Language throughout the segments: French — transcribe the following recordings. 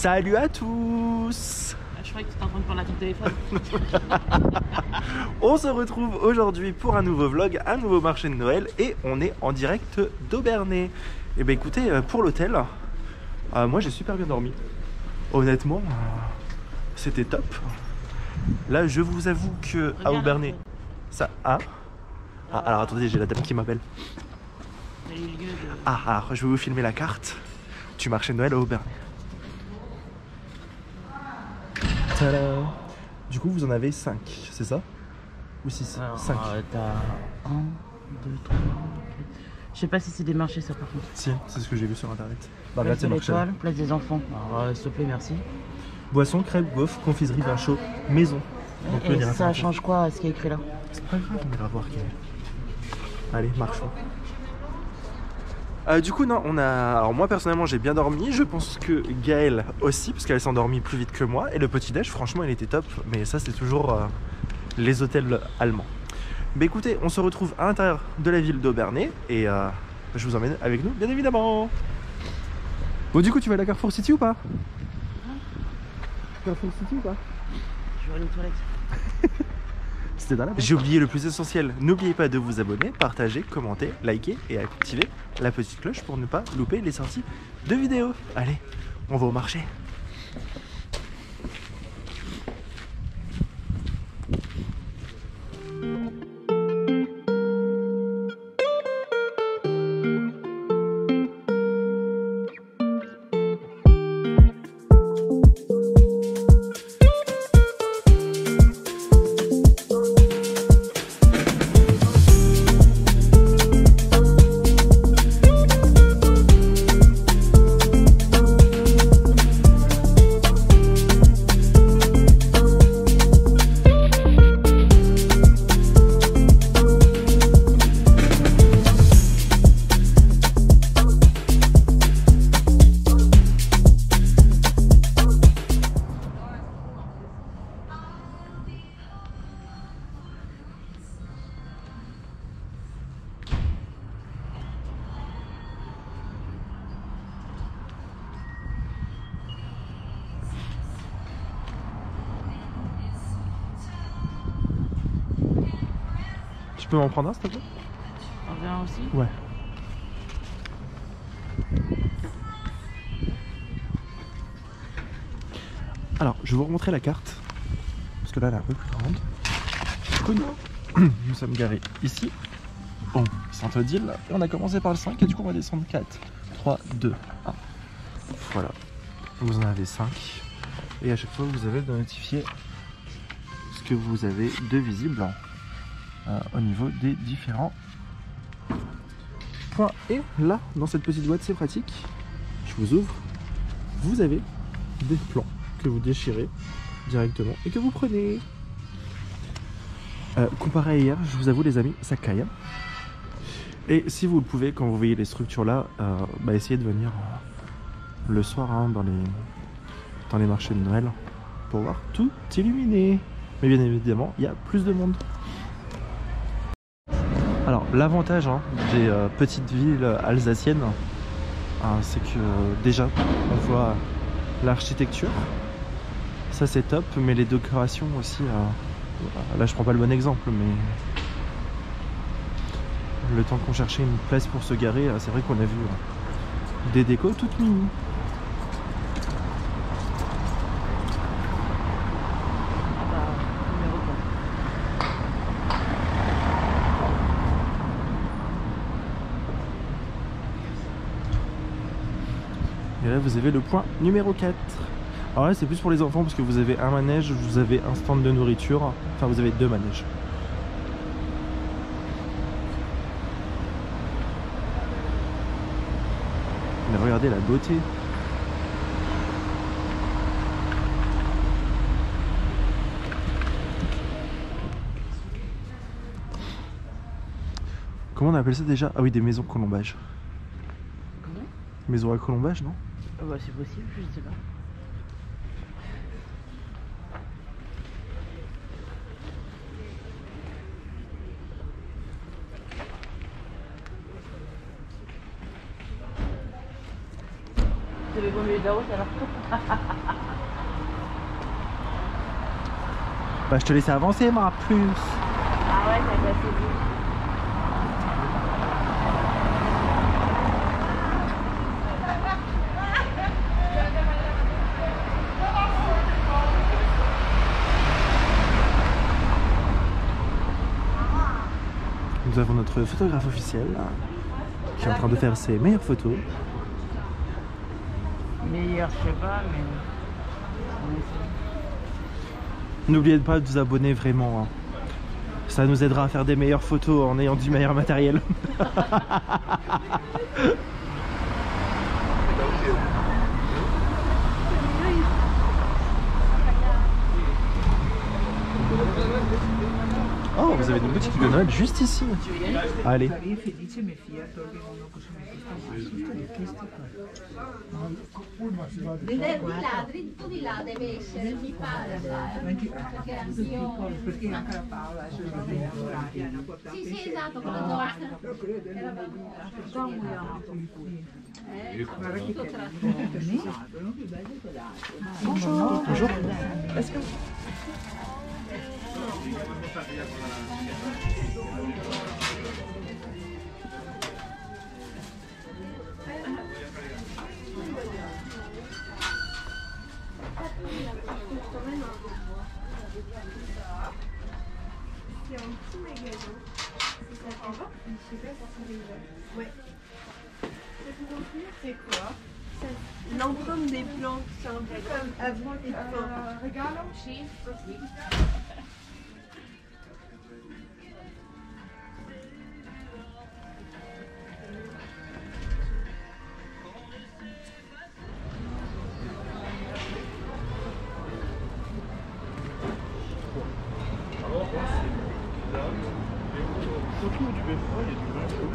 Salut à tous. Je croyais que tu étais en train de parler à ton téléphone. On se retrouve aujourd'hui pour un nouveau vlog, un nouveau marché de Noël et on est en direct d'Aubernais. Et ben écoutez, pour l'hôtel, moi j'ai super bien dormi. Honnêtement, c'était top. Là je vous avoue que à Aubernais, ça... alors attendez, j'ai la dame qui m'appelle. Alors je vais vous filmer la carte du marché de Noël à Aubernais. Tada. Du coup vous en avez 5, c'est ça? Ou 6? 5. T'as 1, 2, 3, 4... Je sais pas si c'est des marchés ça par contre. Si, c'est ce que j'ai vu sur internet. Bah, Place de l'Étoile, place des enfants. Alors s'il te plaît, merci. Boisson, crêpes, gaufres, confiserie, vin chaud, maison. Donc, et ça change quoi à ce qui est écrit là? C'est pas grave, on ira voir quel est. Allez, marchons. Du coup, non, alors moi personnellement j'ai bien dormi. Je pense que Gaëlle aussi, parce qu'elle s'est endormie plus vite que moi. Et le petit-déj, franchement, il était top. Mais ça, c'est toujours les hôtels allemands. Mais écoutez, on se retrouve à l'intérieur de la ville d'Aubernais. Et je vous emmène avec nous, bien évidemment. Bon, du coup, tu vas à la Carrefour City ou pas? Carrefour City ou pas? Je vais aller aux toilettes. J'ai oublié le plus essentiel, n'oubliez pas de vous abonner, partager, commenter, liker et activer la petite cloche pour ne pas louper les sorties de vidéos. Allez, on va au marché. Tu peux m'en prendre un s'il te plaît? On revient aussi? Ouais. Alors, je vais vous remontrer la carte. Parce que là, elle est un peu plus grande. Du coup, nous sommes garés ici, au Centre-Ville. Et on a commencé par le 5 et du coup, on va descendre 4, 3, 2, 1. Voilà. Vous en avez 5. Et à chaque fois, vous avez de notifier ce que vous avez de visible au niveau des différents points. Et là, dans cette petite boîte, c'est pratique. Je vous ouvre. Vous avez des plans que vous déchirez directement et que vous prenez. Comparé à hier, je vous avoue les amis, ça caille. Et si vous le pouvez, quand vous voyez les structures là, essayez de venir le soir dans les marchés de Noël pour voir tout illuminé. Mais bien évidemment, il y a plus de monde. Alors l'avantage des petites villes alsaciennes, c'est que déjà on voit l'architecture, ça c'est top, mais les décorations aussi, là je prends pas le bon exemple, mais le temps qu'on cherchait une place pour se garer, c'est vrai qu'on a vu des décos toutes mini. Et là vous avez le point numéro 4. Alors là c'est plus pour les enfants parce que vous avez un manège, vous avez un stand de nourriture, enfin vous avez 2 manèges. Mais regardez la beauté. Comment on appelle ça déjà? Ah oui, des maisons colombage. Comment? Maison à colombage, non? Bah c'est possible, je sais pas. T'avais combien la route alors. Bah je te laissais avancer moi plus. Ah ouais, t'as passé vite. Nous avons notre photographe officiel qui est en train de faire ses meilleures photos. Meilleur, je sais pas, mais. N'oubliez pas de vous abonner vraiment. Hein. Ça nous aidera à faire des meilleures photos en ayant du meilleur matériel. Oh, vous avez une boutique de Noël juste ici. Allez. Dritto di là deve essere, mi pare, perché anch'io... Sì, sì, esatto, quello nostro. Tutto tratto. Bonjour. Bonjour. Est-ce que... Il y a un petit magasin. Ça fait voir. Je sais pas si c'est déjà. Ouais. C'est quoi? L'empreinte des plantes. C'est un peu comme avant et fin. Regarde. Autour du beffroi, il y a du vin chaud.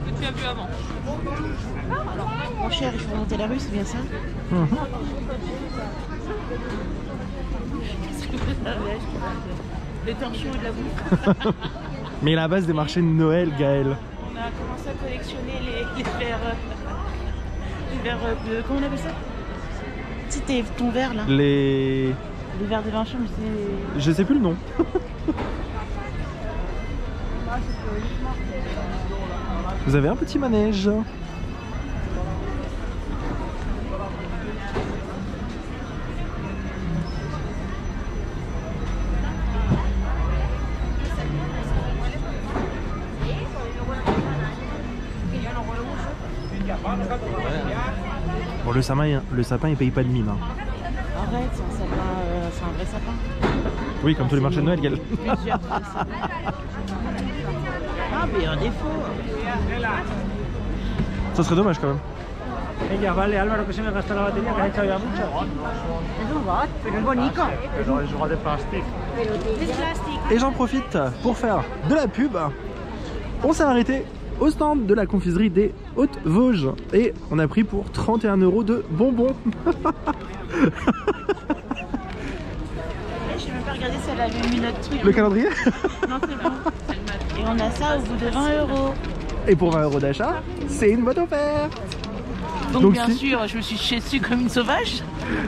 Que tu as vu avant. Mon cher, il faut monter la rue, c'est bien ça? Le temps chaud et de la bouffe. Mais la base des marchés de Noël, Gaël. On a commencé à collectionner les verres. Les verres de. Comment on appelle ça? Si t'es ton verre là. Les verres de vin chaud, mais c'est. Je sais plus le nom. Vous avez un petit manège. Bon, le sapin il paye pas de mine. Hein. Arrête, c'est un sapin, c'est un vrai sapin. Oui, comme tous les marchés de Noël, Gaël. Plusieurs vrais sapins. Ah, mais un défaut. Ça serait dommage quand même. Venga, vale, Álvaro, que se me gasta la batería, que has echado ya mucho. Es un bot, pero es bonito. Pero es de plastique. C'est plastique. Et j'en profite pour faire de la pub. On s'est arrêté au stand de la confiserie des Hautes-Vosges et on a pris pour 31 € de bonbons. Je n'ai même pas regardé si elle avait mis notre truc. Le calendrier. Non, c'est bon. Et on a ça au bout de 20 €. Et pour 20 € d'achat, c'est une boîte offerte. Donc bien sûr, je me suis chiée dessus comme une sauvage.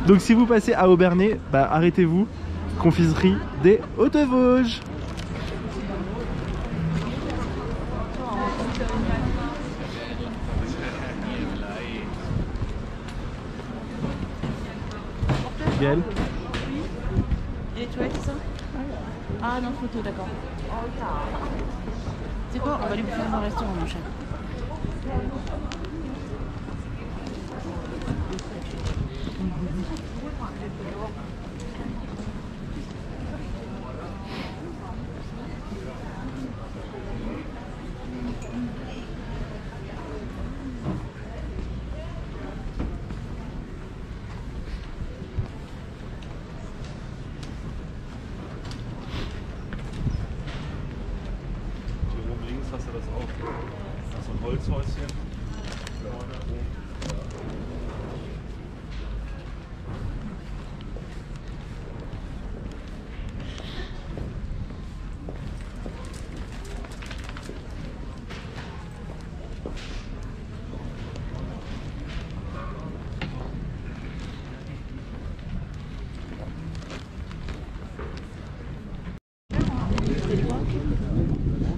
Donc si vous passez à Aubernais, bah arrêtez-vous. Confiserie des Hautes-Vosges. Gaël. Et les toilettes, c'est ça? Ah non, photo, d'accord. C'est quoi? On va aller bouffer dans un restaurant, mon chat. hast du das auch. Das ist so ein Holzhäuschen.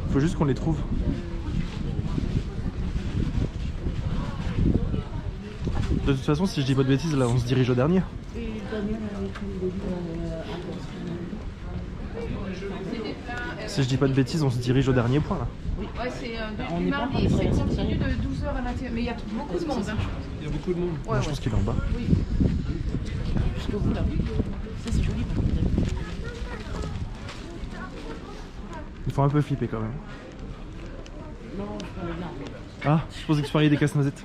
Faut juste qu'on les trouve. De toute façon, si je dis pas de bêtises, là on se dirige au dernier. Si je dis pas de bêtises, on se dirige au dernier point là. Ouais, c'est depuis mardi et c'est continu de 12h à 21h. Mais il y a beaucoup de monde. Hein. Il y a beaucoup de monde. Moi, je pense qu'il est en bas. Oui. Jusqu'au bout là. Ça c'est joli. Ils font un peu flipper quand même. Non, je connais bien. Ah, je pensais que tu parlais des casse-noisettes.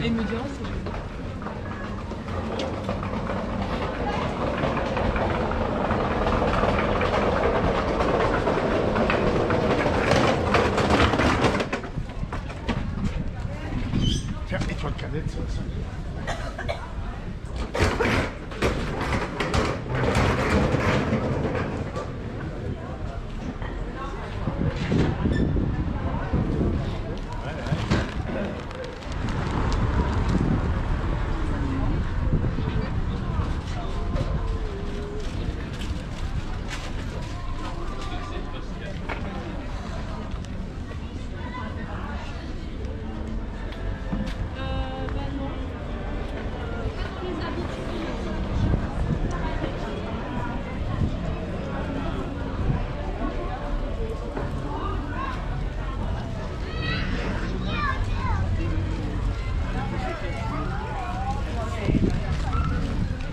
Et il me dira c'est Tiens, et toi, cadette, ça.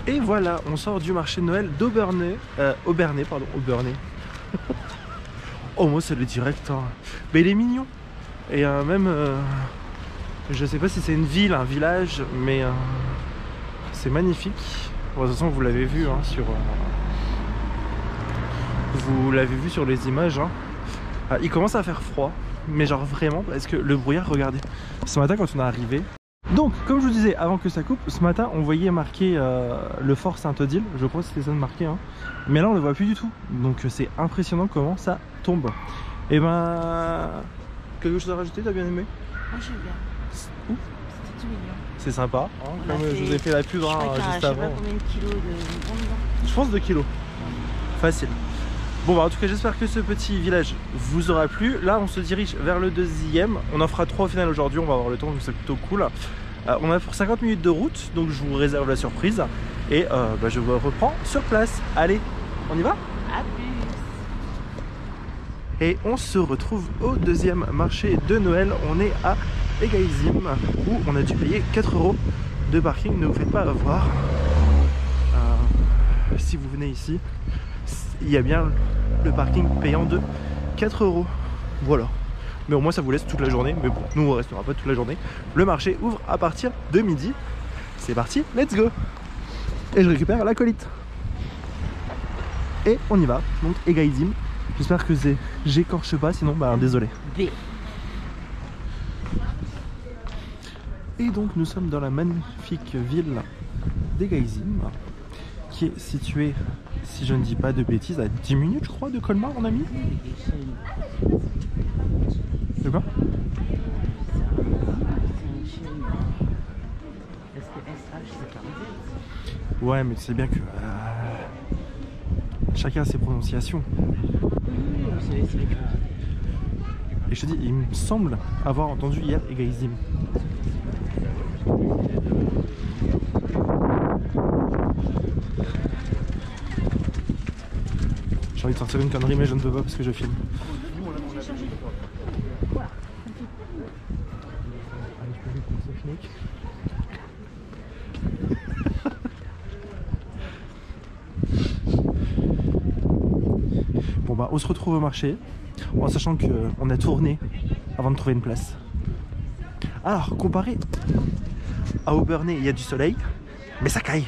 Et voilà, on sort du marché de Noël d'Aubernay. Aubernay, pardon, Aubernay. Oh, moi c'est le direct. Hein. Mais il est mignon. Et même, je sais pas si c'est une ville, un village, mais c'est magnifique. Bon, de toute façon, vous l'avez vu hein, vous l'avez vu sur les images. Hein. Ah, il commence à faire froid, mais genre vraiment, parce que le brouillard, regardez. Ce matin, quand on est arrivé. Donc, comme je vous disais avant que ça coupe, ce matin on voyait marquer le fort Saint-Odile, je crois que c'était ça de marqué, hein. Mais là on le voit plus du tout, donc c'est impressionnant comment ça tombe. Et ben, quelque chose à rajouter, t'as bien aimé? Moi j'aime bien. Ouf. C'était tout mignon. C'est sympa, hein, comme fait, je vous ai fait la pub hein, juste je sais avant. pas combien de kilos de Je pense 2 kilos, facile. Bon bah en tout cas j'espère que ce petit village vous aura plu. Là on se dirige vers le deuxième. On en fera 3 au final aujourd'hui, on va avoir le temps, donc c'est plutôt cool. On a pour 50 minutes de route, donc je vous réserve la surprise. Et bah, je vous reprends sur place. Allez, on y va? À plus. Et on se retrouve au deuxième marché de Noël. On est à Egaizim, où on a dû payer 4 € de parking. Ne vous faites pas avoir. Si vous venez ici, il y a bien le parking payant de 4 €. Voilà. Mais au moins ça vous laisse toute la journée. Mais bon, nous on restera pas toute la journée. Le marché ouvre à partir de midi. C'est parti, let's go. Et je récupère l'acolyte. Et on y va. Donc Egaizim. J'espère que j'écorche pas, sinon bah désolé. B. Et donc nous sommes dans la magnifique ville d'Egaizim, qui est située, si je ne dis pas de bêtises, à 10 minutes je crois de Colmar, mon ami. De quoi? Ouais, mais tu sais bien que chacun a ses prononciations. Et je te dis, il me semble avoir entendu hier Egaizim. J'ai envie de sortir une connerie mais je ne peux pas parce que je filme. bah on se retrouve au marché, en sachant qu'on a tourné avant de trouver une place. Alors, comparé à Obernai, il y a du soleil, mais ça caille.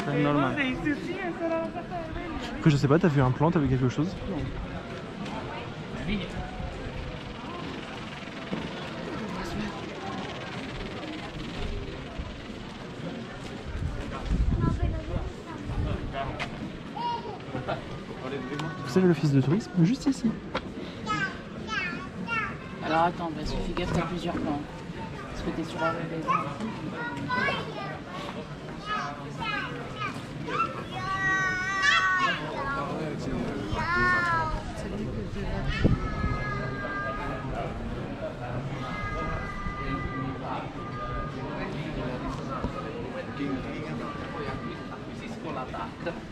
C'est normal. Que je sais pas, t'as vu un plan, t'as vu quelque chose? Vous savez l'office de tourisme juste ici. Alors attends, parce que fais gaffe, t'as plusieurs plans. Parce que t'es sur la rue des gens.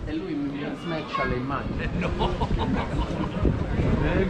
E lui mi smatcha le mani. No. Oh, t'as vu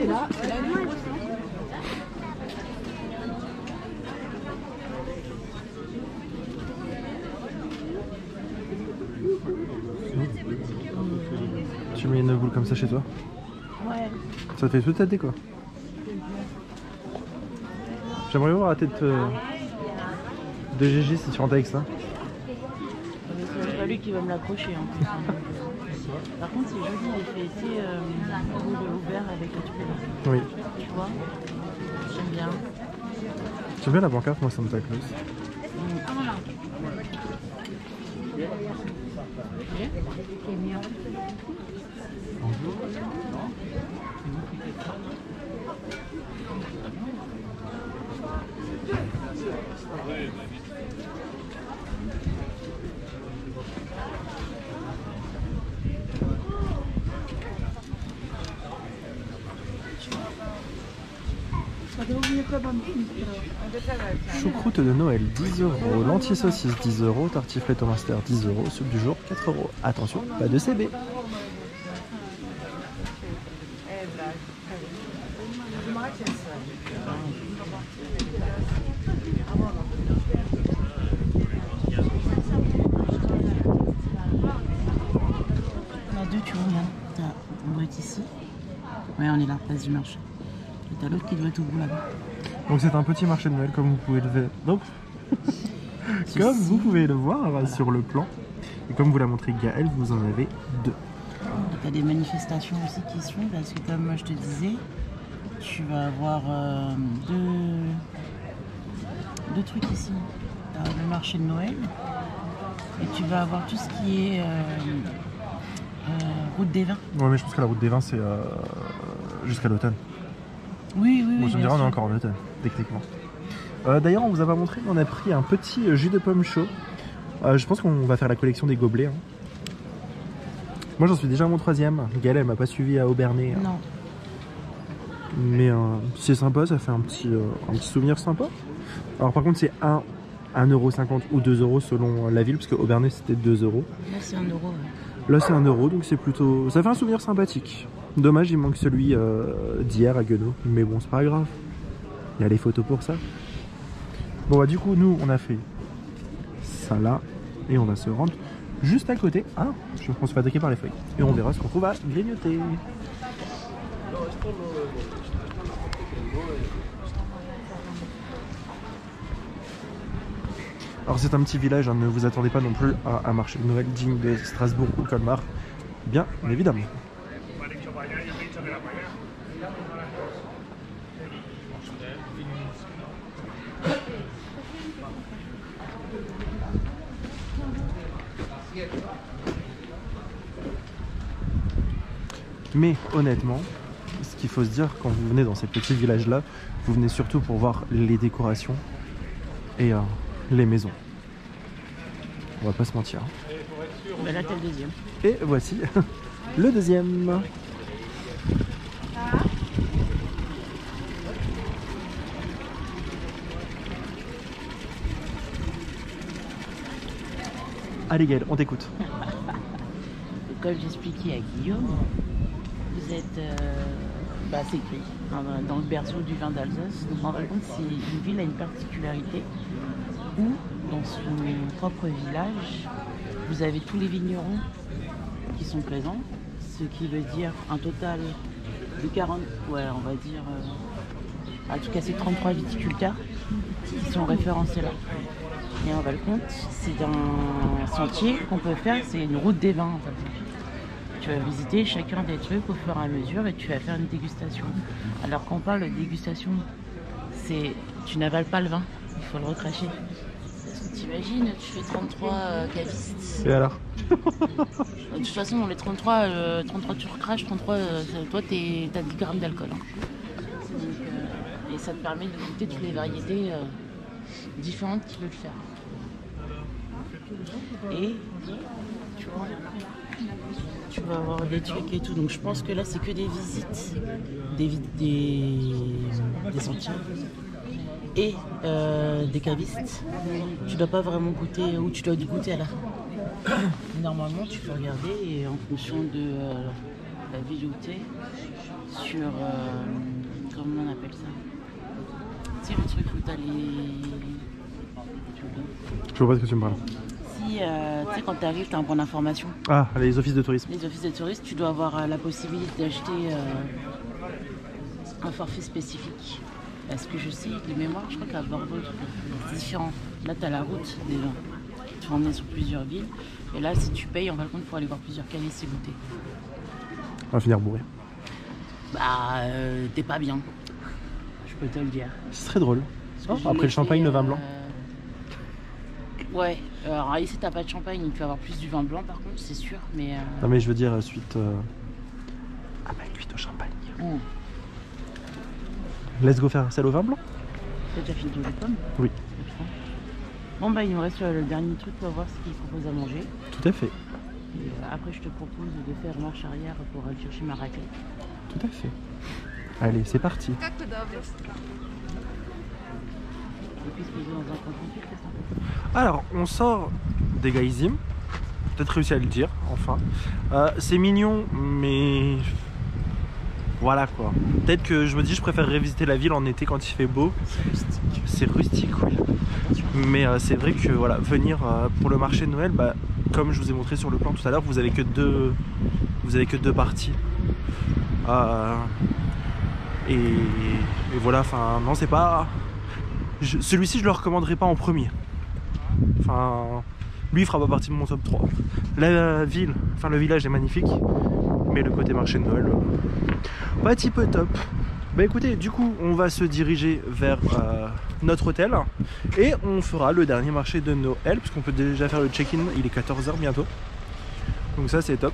quoi? Tu mets une boule comme ça chez toi? Ouais. Ça te fait toute ta déco. J'aimerais voir la tête de Gégé si tu rentres avec ça. C'est pas lui qui va me l'accrocher en plus. Par contre c'est joli, il est fait ouvert avec la tubelle. Oui. Tu vois? J'aime bien. J'aime bien la pancarte, moi, Santa Claus. Choucroute de Noël 10 €, lentilles saucisses 10 €, tartiflette au master 10 €, soupe du jour 4 €. Attention, pas de CB. On a deux, tu regardes. On doit être ici. Ouais, on est là, place du marché. Et t'as l'autre qui doit être au bout là-bas. Donc c'est un petit marché de Noël comme vous pouvez le voir. Non. Comme vous pouvez le voir voilà. Sur le plan. Et comme vous l'a montré Gaël, vous en avez deux. Et t'as des manifestations aussi qui se font parce que comme je te disais, tu vas avoir deux trucs ici. T'as le marché de Noël et tu vas avoir tout ce qui est route des vins. Ouais mais je pense que la route des vins c'est jusqu'à l'automne. Oui. Bon, je me dirais on est encore en automne, techniquement. D'ailleurs on vous a pas montré, mais on a pris un petit jus de pomme chaud. Je pense qu'on va faire la collection des gobelets. Hein. Moi j'en suis déjà à mon 3e. Gaëlle elle m'a pas suivi à Aubernais. Non. Mais c'est sympa, ça fait un petit souvenir sympa. Alors par contre c'est 1,50€ ou 2€ selon la ville, parce que Aubernais c'était 2€. Là c'est 1€. Ouais. Là c'est 1€, donc c'est plutôt... Ça fait un souvenir sympathique. Dommage il manque celui d'hier à Guenot, mais bon c'est pas grave. Il y a les photos pour ça. Bon bah du coup nous on a fait ça là, et on va se rendre juste à côté. Ah, je pense se fait attaquer par les feuilles. Et on verra ce qu'on trouve à grignoter. Alors c'est un petit village, hein, ne vous attendez pas non plus à un marché de Noël digne de Strasbourg ou Colmar, bien évidemment. Mais honnêtement, ce qu'il faut se dire quand vous venez dans ces petits villages là, vous venez surtout pour voir les décorations et les maisons. On va pas se mentir. Bah là t'as le deuxième. Et voici le deuxième. Allez Gaëlle, on t'écoute. Comme j'expliquais à Guillaume, vous êtes, c'est écrit dans le berceau du vin d'Alsace. Donc en fin de compte, une ville a une particularité où, dans son propre village, vous avez tous les vignerons qui sont présents, ce qui veut dire un total de 40, ouais, on va dire, en tout cas c'est 33 viticulteurs qui sont référencés là. Et en fin de compte, c'est un sentier qu'on peut faire, c'est une route des vins en fait. Tu vas visiter chacun des trucs au fur et à mesure et tu vas faire une dégustation. Alors quand on parle de dégustation, c'est tu n'avales pas le vin, il faut le recracher. T'imagines, tu fais 33 cavistes. Et alors? De toute façon, dans les 33 tu recraches, 33, toi t'as 10 grammes d'alcool. Hein. Et ça te permet de goûter toutes les variétés différentes qui veulent le faire. Et tu vas avoir des trucs et tout. Donc je pense que là c'est que des visites, des sentiers et des cavistes. Tu dois pas vraiment goûter, ou tu dois goûter à la fin. Normalement tu peux regarder et en fonction de la ville où t'es, sur comment on appelle ça, tu sais le truc où t'as les... Je vois pas ce que tu me parles. Si, tu sais, quand tu arrives, tu as un point d'information. Ah, les offices de tourisme. Les offices de tourisme, tu dois avoir la possibilité d'acheter un forfait spécifique. Parce que je sais, de mémoire, je crois qu'à Bordeaux, c'est différent. Là, tu as la route des vins qui te fait emmener sur plusieurs villes. Et là, si tu payes, en fin de compte, il faut aller voir plusieurs cavistes et goûter. On va finir bourré. Bah, t'es pas bien. Je peux te le dire. C'est très drôle. Oh, après le champagne, le vin blanc. Ouais, alors ici t'as pas de champagne, il peut y avoir plus du vin blanc par contre, c'est sûr, mais... Non mais je veux dire suite à ma cuite au champagne. Let's go faire celle au vin blanc. T'as déjà fini les pommes? Oui. Bon bah il me reste le dernier truc pour voir ce qu'ils proposent à manger. Tout à fait. Et après je te propose de faire marche arrière pour aller chercher ma raclette. Tout à fait. Allez, c'est parti. Alors, on sort des Gaïzim. Peut-être réussi à le dire, enfin. C'est mignon, mais... Voilà quoi. Peut-être que je me dis je préférerais visiter la ville en été quand il fait beau. C'est rustique, oui. Mais c'est vrai que voilà, venir pour le marché de Noël, bah, comme je vous ai montré sur le plan tout à l'heure, vous avez que deux parties. Et voilà, enfin non c'est pas. Celui-ci je le recommanderais pas en premier. Enfin, lui il fera pas partie de mon top 3. La ville, enfin le village est magnifique, mais le côté marché de Noël, pas un petit peu top. Bah écoutez, du coup on va se diriger vers notre hôtel et on fera le dernier marché de Noël, parce qu'on peut déjà faire le check-in, il est 14 h bientôt. Donc ça c'est top.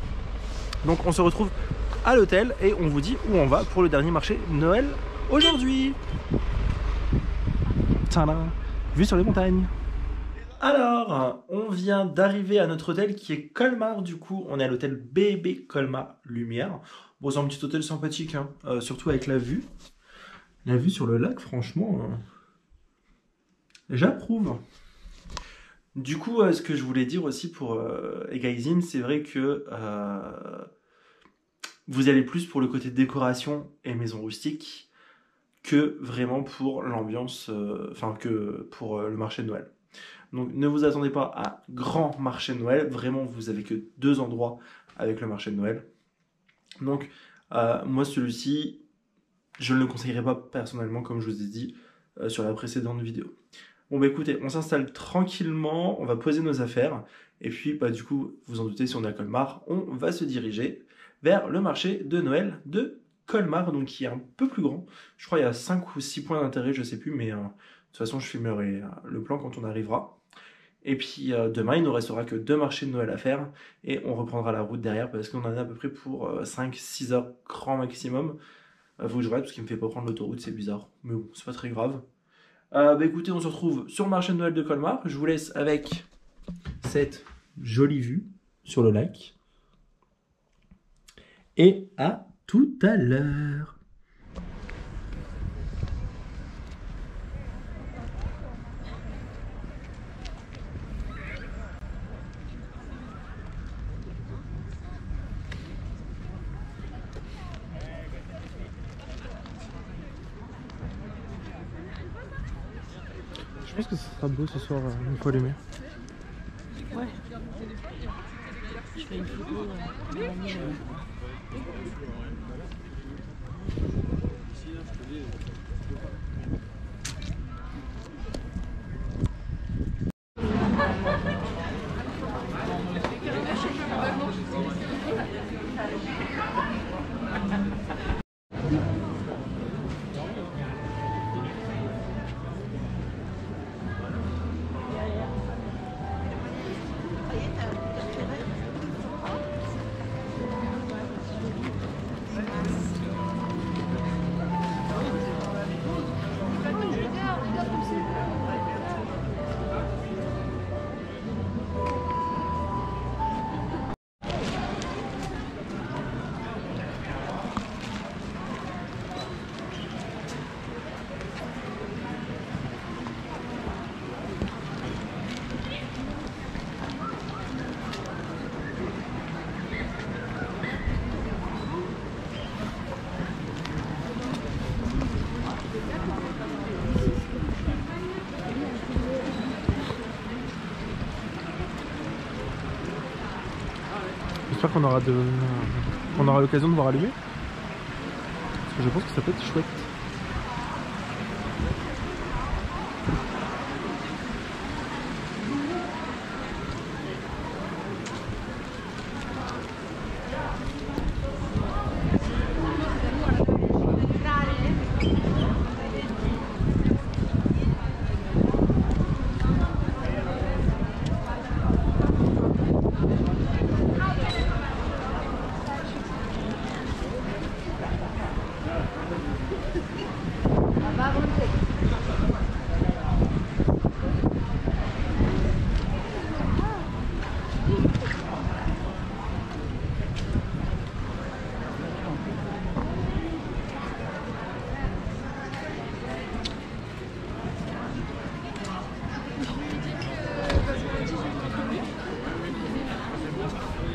Donc on se retrouve à l'hôtel et on vous dit où on va pour le dernier marché de Noël aujourd'hui. Tadam, vue sur les montagnes. Alors, on vient d'arriver à notre hôtel qui est Colmar, du coup, on est à l'hôtel BB Colmar Lumière. Bon, c'est un petit hôtel sympathique, hein, surtout avec la vue. La vue sur le lac, franchement, j'approuve. Du coup, ce que je voulais dire aussi pour Egaizin, c'est vrai que vous allez plus pour le côté décoration et maison rustique que vraiment pour l'ambiance, enfin que pour le marché de Noël. Donc ne vous attendez pas à grand marché de Noël, vraiment vous avez que 2 endroits avec le marché de Noël. Donc moi celui-ci, je ne le conseillerais pas personnellement comme je vous ai dit sur la précédente vidéo. Bon bah écoutez, on s'installe tranquillement, on va poser nos affaires, et puis bah du coup, vous en doutez, si on est à Colmar, on va se diriger vers le marché de Noël de Colmar, donc qui est un peu plus grand. Je crois qu'il y a 5 ou 6 points d'intérêt, je sais plus, mais de toute façon je filmerai le plan quand on arrivera. Et puis demain, il ne nous restera que 2 marchés de Noël à faire, et on reprendra la route derrière, parce qu'on en a à peu près pour 5-6 heures grand maximum. Faut que je regarde, parce qu'il me fait pas prendre l'autoroute, c'est bizarre, mais bon, c'est pas très grave. Bah écoutez, on se retrouve sur le marché de Noël de Colmar. Je vous laisse avec cette jolie vue sur le lac. Et à tout à l'heure. Je pense que ce sera beau ce soir, une fois allumé. Ouais. Je fais une photo. J'espère qu'on aura l'occasion de voir allumer. Parce que je pense que ça peut être chouette.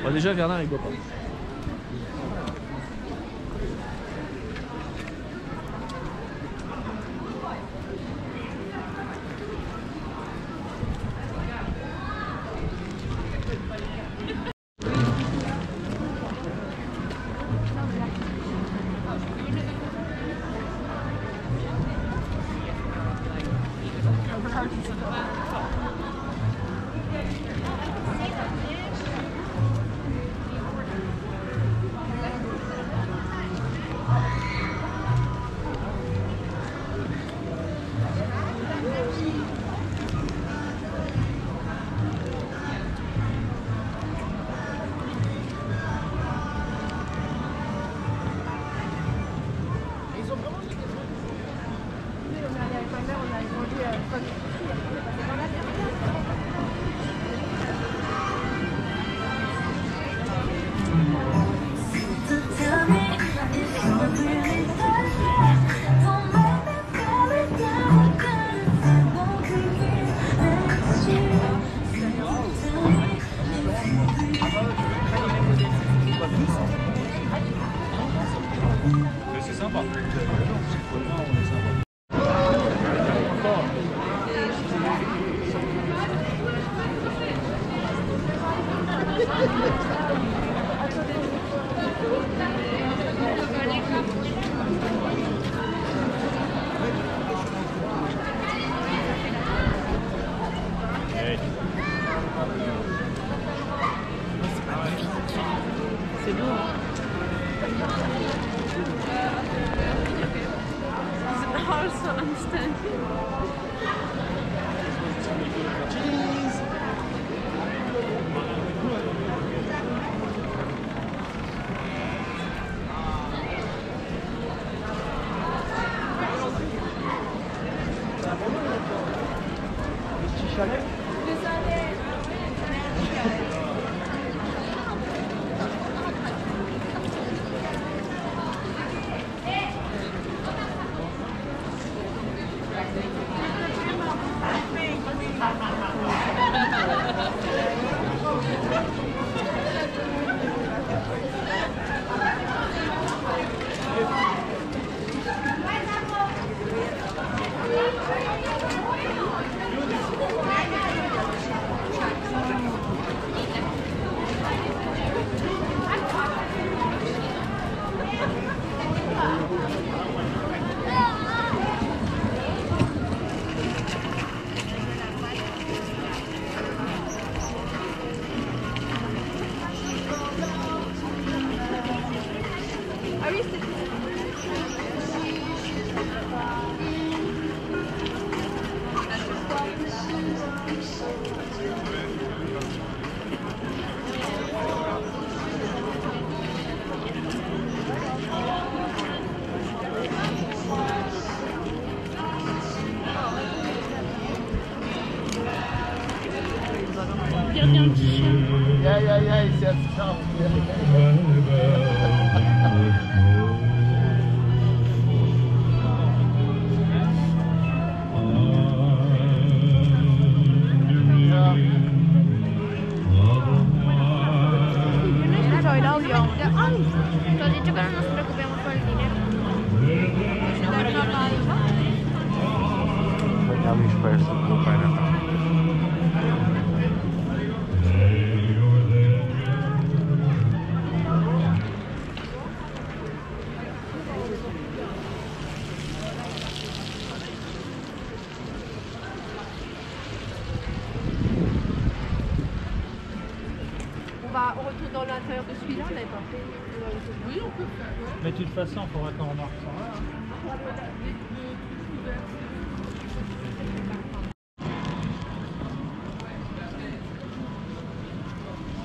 Bon, déjà Bernard il boit pas. C'est beau, hein? It's hard to understand. On retourne dans l'intérieur de celui-là, mais pas. Oui, on peut faire. Ouais. Mais de toute façon, il faudra qu'on remarque ça.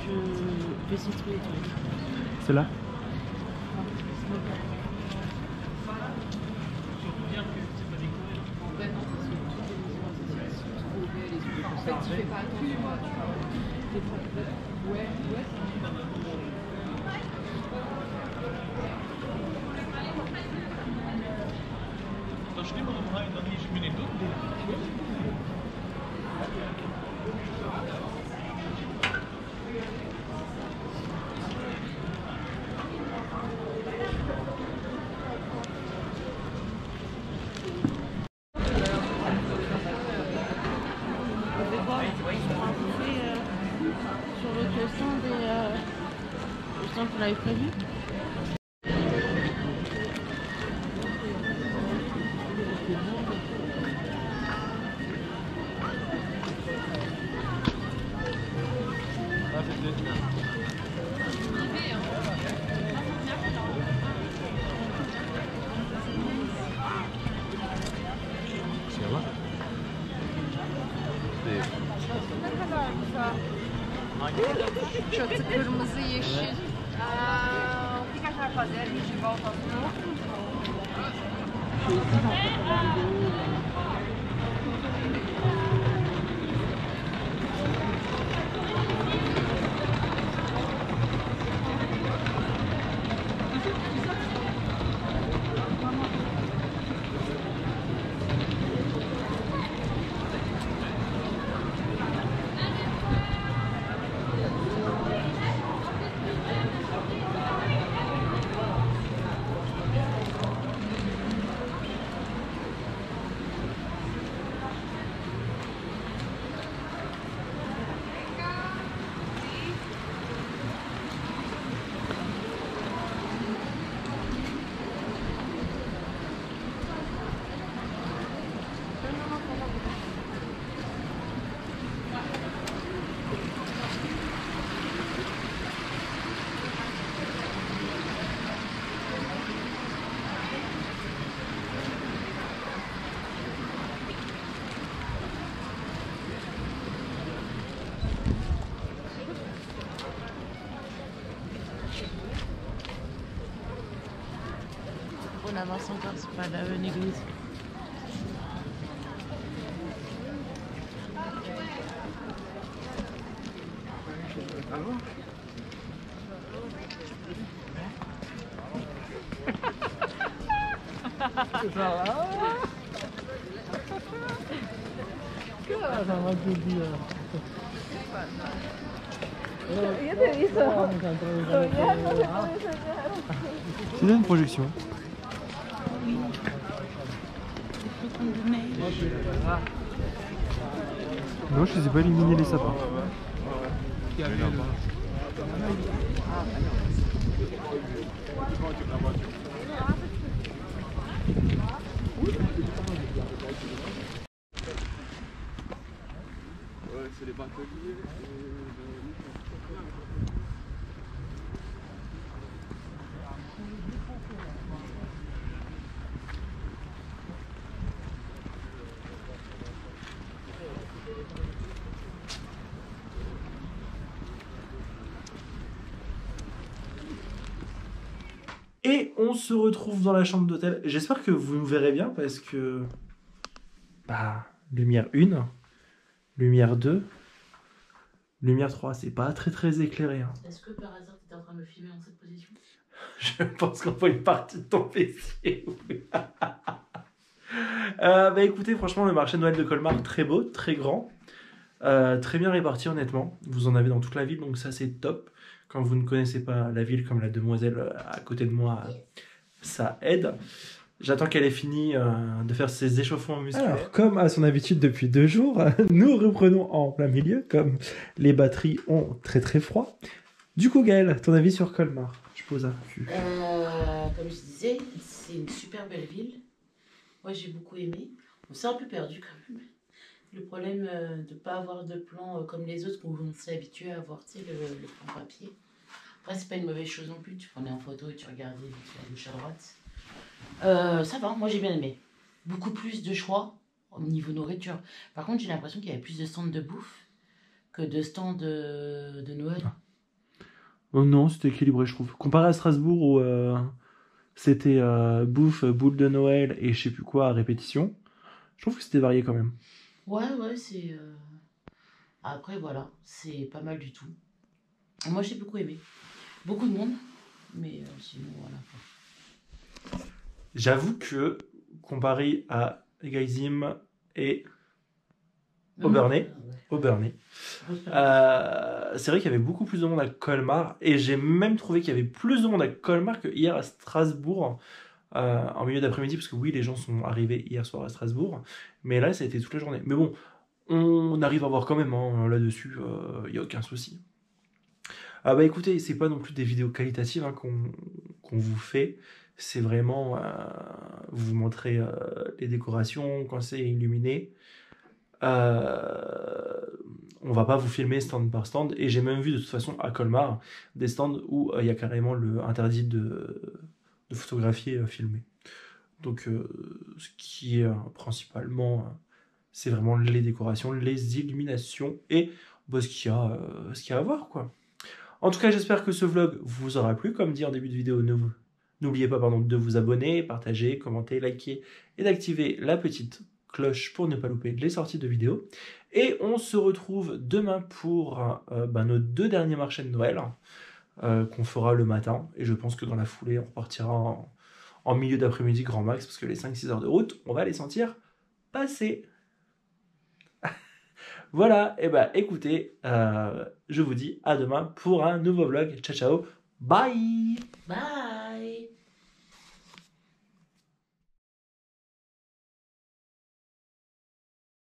Je vais essayer de trouver les trucs. C'est là? Sur le stand et le stand qu'on avait prévu. Çatı kırmızı yeşil. qu'on avance encore, c'est pas la bonne église. C'est là une projection. Oui. Les flocons de neige. Non, je sais pas éliminer les sapins. C'est les bateliers. Et on se retrouve dans la chambre d'hôtel. J'espère que vous nous verrez bien parce que... Bah, lumière 1, lumière 2, lumière 3, c'est pas très éclairé. Hein. Est-ce que par hasard tu étais en train de me filmer dans cette position? Je pense qu'on voit une partie de ton PC. Bah écoutez, franchement, le marché de Noël de Colmar, très beau, très grand, très bien réparti honnêtement. Vous en avez dans toute la ville, donc ça c'est top. Quand vous ne connaissez pas la ville comme la demoiselle à côté de moi, ça aide. J'attends qu'elle ait fini de faire ses échauffements musculaires. Alors, comme à son habitude depuis 2 jours, nous reprenons en plein milieu, comme les batteries ont très froid. Du coup, Gaëlle, ton avis sur Colmar? Je pose un cul. Comme je disais, c'est une super belle ville. Moi, j'ai beaucoup aimé. On s'est un peu perdu quand même. Le problème de ne pas avoir de plan comme les autres, où on s'est habitué à avoir le plan papier. Après, c'est pas une mauvaise chose non plus. Tu prenais en photo et tu regardais à gauche à droite. Ça va, moi j'ai bien aimé. Beaucoup plus de choix au niveau nourriture. Par contre, j'ai l'impression qu'il y avait plus de stands de bouffe que de stands de Noël. Oh non, c'était équilibré, je trouve. Comparé à Strasbourg où c'était bouffe, boule de Noël et je sais plus quoi à répétition, je trouve que c'était varié quand même. Ouais, c'est... Après, voilà, c'est pas mal du tout. Moi, j'ai beaucoup aimé. Beaucoup de monde, mais sinon, voilà. J'avoue que, comparé à Gayzim et Obernai, c'est vrai qu'il y avait beaucoup plus de monde à Colmar, et j'ai même trouvé qu'il y avait plus de monde à Colmar que hier à Strasbourg, en milieu d'après-midi, parce que oui, les gens sont arrivés hier soir à Strasbourg, mais là, ça a été toute la journée. Mais bon, on arrive à voir quand même, hein, là-dessus, il n'y a aucun souci. Bah écoutez, c'est pas non plus des vidéos qualitatives hein, qu'on vous fait, c'est vraiment vous montrer les décorations, quand c'est illuminé. On va pas vous filmer stand par stand, et j'ai même vu de toute façon à Colmar des stands où il y a carrément le interdit de photographier filmer. Donc ce qui est principalement, c'est vraiment les décorations, les illuminations et bah, ce qu'il y a à voir quoi. En tout cas, j'espère que ce vlog vous aura plu. Comme dit en début de vidéo, n'oubliez pas de vous abonner, partager, commenter, liker et d'activer la petite cloche pour ne pas louper les sorties de vidéos. Et on se retrouve demain pour nos 2 derniers marchés de Noël qu'on fera le matin. Et je pense que dans la foulée, on repartira en milieu d'après-midi grand max, parce que les 5-6 heures de route, on va les sentir passer. Voilà, et bah écoutez, je vous dis à demain pour un nouveau vlog. Ciao, ciao, bye. Bye.